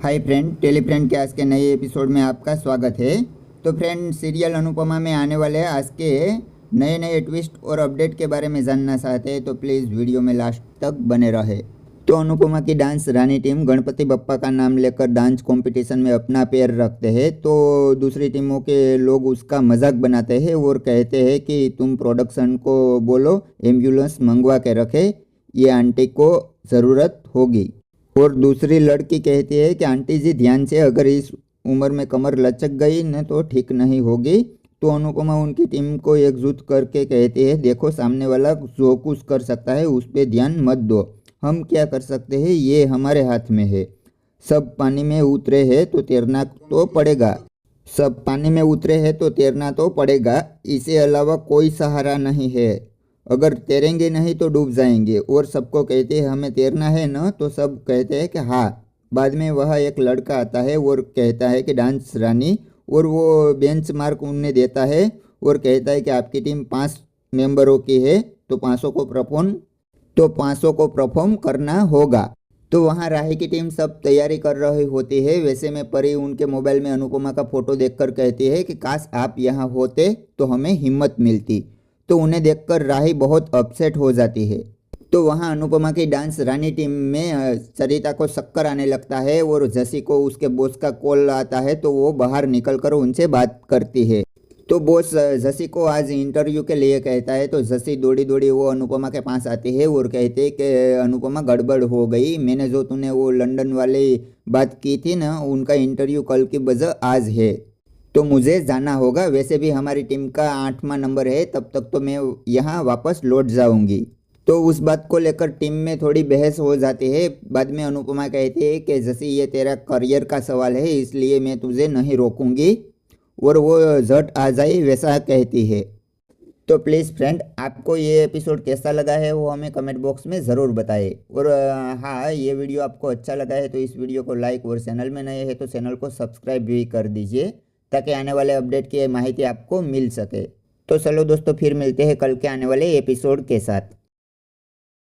Hi friend, tele friend के आज के नए एपिसोड में आपका स्वागत है। तो फ्रेंड, सीरियल अनुपमा में आने वाले आज के नए नए ट्विस्ट और अपडेट के बारे में जानना चाहते हैं तो प्लीज़ वीडियो में लास्ट तक बने रहे। तो अनुपमा की डांस रानी टीम गणपति बप्पा का नाम लेकर डांस कंपटीशन में अपना पैर रखते हैं तो दूसरी टीमों के लोग उसका मजाक बनाते हैं और कहते हैं कि तुम प्रोडक्शन को बोलो एम्बुलेंस मंगवा के रखे, ये आंटी को ज़रूरत होगी। और दूसरी लड़की कहती है कि आंटी जी ध्यान से, अगर इस उम्र में कमर लचक गई न तो ठीक नहीं होगी। तो अनुपमा उनकी टीम को एकजुट करके कहती है, देखो सामने वाला जो कुछ कर सकता है उस पर ध्यान मत दो, हम क्या कर सकते हैं ये हमारे हाथ में है। सब पानी में उतरे हैं तो तैरना तो पड़ेगा, सब पानी में उतरे हैं तो तैरना तो पड़ेगा, इसके अलावा कोई सहारा नहीं है। अगर तैरेंगे नहीं तो डूब जाएंगे। और सबको कहते हैं हमें तैरना है ना, तो सब कहते हैं कि हाँ। बाद में वह एक लड़का आता है और कहता है कि डांस रानी, और वो बेंच मार्क उन्हें देता है और कहता है कि आपकी टीम 5 मेंबरों की है तो 500 को परफॉर्म करना होगा। तो वहाँ राही की टीम सब तैयारी कर रही होती है। वैसे में परी उनके मोबाइल में अनुपमा का फोटो देखकर कहती है कि काश आप यहाँ होते तो हमें हिम्मत मिलती। तो उन्हें देखकर राही बहुत अपसेट हो जाती है। तो वहाँ अनुपमा की डांस रानी टीम में सरिता को चक्कर आने लगता है और जसी को उसके बॉस का कॉल आता है तो वो बाहर निकलकर उनसे बात करती है। तो बॉस जसी को आज इंटरव्यू के लिए कहता है तो जसी दौड़ी दौड़ी वो अनुपमा के पास आती है और कहते हैं कि अनुपमा गड़बड़ हो गई, मैंने जो तूने वो लंदन वाली बात की थी ना, उनका इंटरव्यू कल की बजाय आज है तो मुझे जाना होगा। वैसे भी हमारी टीम का 8वां नंबर है, तब तक तो मैं यहाँ वापस लौट जाऊंगी। तो उस बात को लेकर टीम में थोड़ी बहस हो जाती है। बाद में अनुपमा कहती है कि जैसे ये तेरा करियर का सवाल है इसलिए मैं तुझे नहीं रोकूंगी, और वो झट आ जाए वैसा कहती है। तो प्लीज़ फ्रेंड, आपको ये एपिसोड कैसा लगा है वो हमें कमेंट बॉक्स में ज़रूर बताएं। और हाँ, ये वीडियो आपको अच्छा लगा है तो इस वीडियो को लाइक, और चैनल में नए हैं तो चैनल को सब्सक्राइब भी कर दीजिए ताकि आने वाले अपडेट की माहिती आपको मिल सके। तो चलो दोस्तों, फिर मिलते हैं कल के आने वाले एपिसोड के साथ।